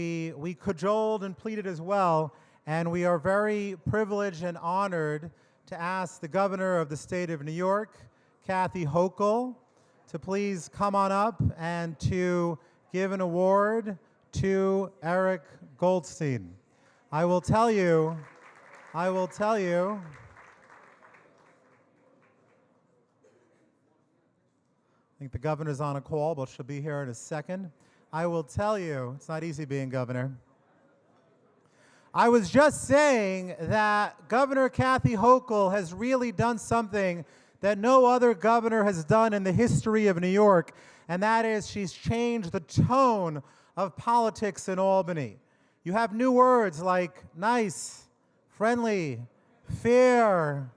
We cajoled and pleaded as well, and we are very privileged and honored to ask the governor of the state of New York, Kathy Hochul, to please come on up and to give an award to Eric Goldstein. I will tell you, I think the governor's on a call, but she'll be here in a second. I will tell you, it's not easy being governor. I was just saying that Governor Kathy Hochul has really done something that no other governor has done in the history of New York, and that is she's changed the tone of politics in Albany. You have new words like nice, friendly, fair,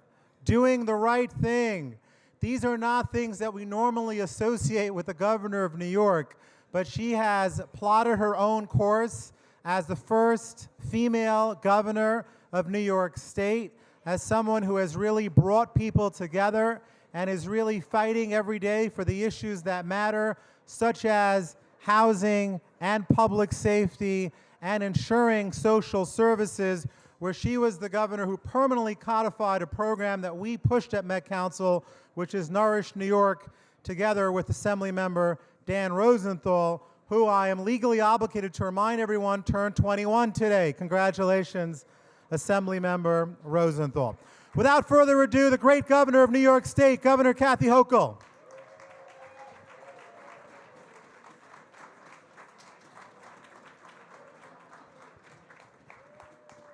doing the right thing. These are not things that we normally associate with the governor of New York, but she has plotted her own course as the first female governor of New York State, as someone who has really brought people together and is really fighting every day for the issues that matter, such as housing and public safety and ensuring social services, where she was the governor who permanently codified a program that we pushed at Met Council, which is Nourish New York, together with Assemblymember Dan Rosenthal, who I am legally obligated to remind everyone turned 21 today. Congratulations, Assemblymember Rosenthal. Without further ado, the great governor of New York State, Governor Kathy Hochul.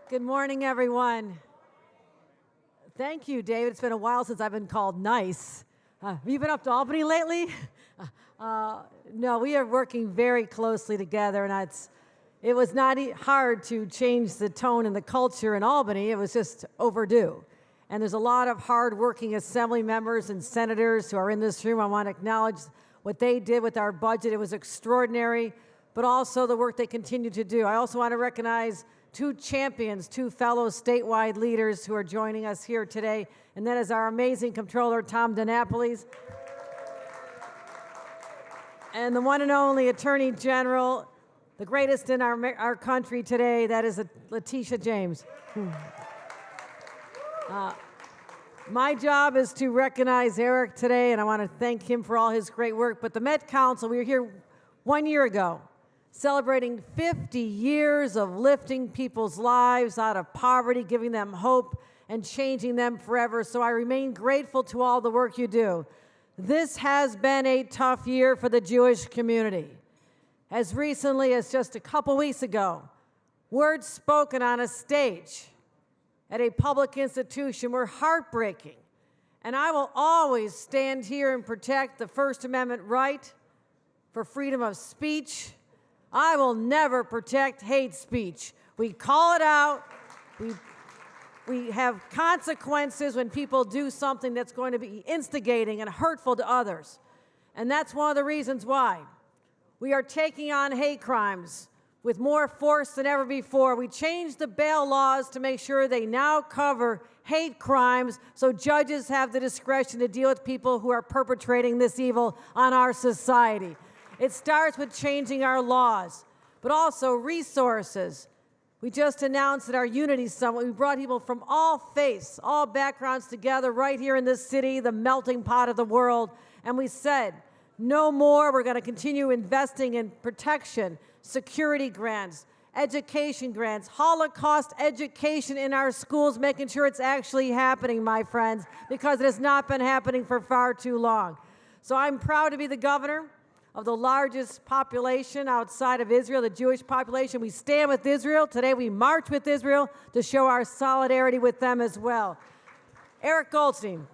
Good morning, everyone. Thank you, David. It's been a while since I've been called nice. Have you been up to Albany lately? No, we are working very closely together, and it was not hard to change the tone and the culture in Albany. It was just overdue. And there's a lot of hard-working assembly members and senators who are in this room. I want to acknowledge what they did with our budget. It was extraordinary, but also the work they continue to do. I also want to recognize two champions, two fellow statewide leaders who are joining us here today, and that is our amazing Comptroller, Tom DiNapolis, and the one and only Attorney General, the greatest in our country today, that is Letitia James. My job is to recognize Eric today, and I want to thank him for all his great work. But the Met Council, we were here 1 year ago, celebrating 50 years of lifting people's lives out of poverty, giving them hope, and changing them forever. So I remain grateful to all the work you do. This has been a tough year for the Jewish community. As recently as just a couple weeks ago, words spoken on a stage at a public institution were heartbreaking. And I will always stand here and protect the First Amendment right for freedom of speech. I will never protect hate speech. We call it out. We have consequences when people do something that's going to be instigating and hurtful to others. And that's one of the reasons why we are taking on hate crimes with more force than ever before. We changed the bail laws to make sure they now cover hate crimes so judges have the discretion to deal with people who are perpetrating this evil on our society. It starts with changing our laws, but also resources. We just announced at our Unity Summit, we brought people from all faiths, all backgrounds together right here in this city, the melting pot of the world, and we said, no more. We're going to continue investing in protection, security grants, education grants, Holocaust education in our schools, making sure it's actually happening, my friends, because it has not been happening for far too long. So I'm proud to be the governor of the largest population outside of Israel, the Jewish population. We stand with Israel. Today we march with Israel to show our solidarity with them as well. Eric Goldstein,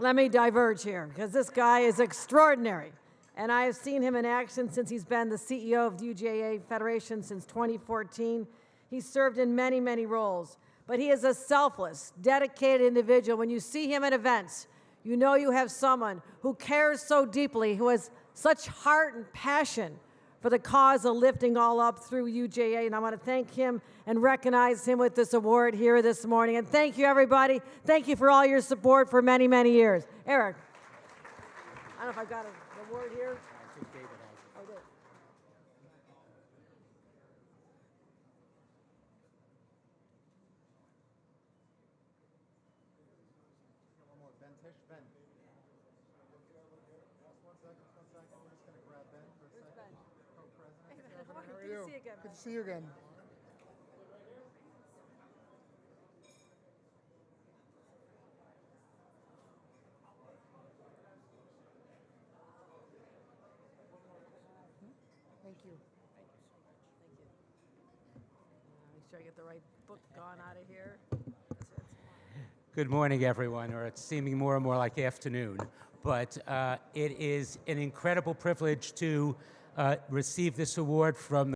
let me diverge here, because this guy is extraordinary. And I have seen him in action since he's been the CEO of the UJA Federation since 2014. He's served in many, many roles. But he is a selfless, dedicated individual. When you see him at events, you know you have someone who cares so deeply, who has such heart and passion for the cause of lifting all up through UJA, and I want to thank him and recognize him with this award here this morning. And thank you, everybody. Thank you for all your support for many, many years. Eric. I don't know if I've got an award here. I think David has it. Ben. One second. We're just going to grab Ben for a Where's second. Ben? Co-president. Hey, Ben, How are good to you? see you again. Good to see you again. Thank you. Thank you. Make sure I get the right book gone out of here. Good morning, everyone, or it's seeming more and more like afternoon. But it is an incredible privilege to receive this award from